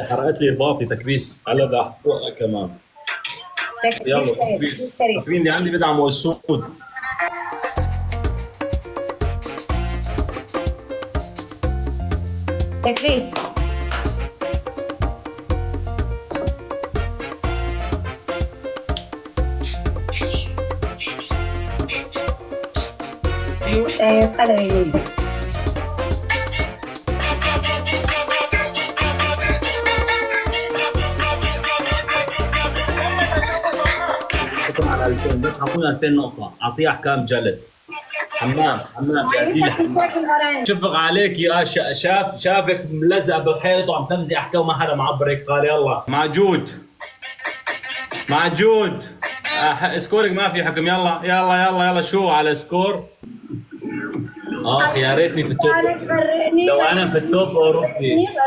حرقت لي الباطي تكبيس على ذا كمان. يلا تكبيس اللي عندي بدعموا السود. تكريس. قلم. حكم على 2000 بس اعطوني 2000 نقطة، اعطيه احكام جلد. حمام جاهزين شفق عليك يا شافك ملزق بالحيط وعم تمزي احكام وما حدا معبرك. قال يلا معجود سكورك ما في حكم. يلا شو على سكور. يا ريتني في التوب. لو انا في التوب اوروبي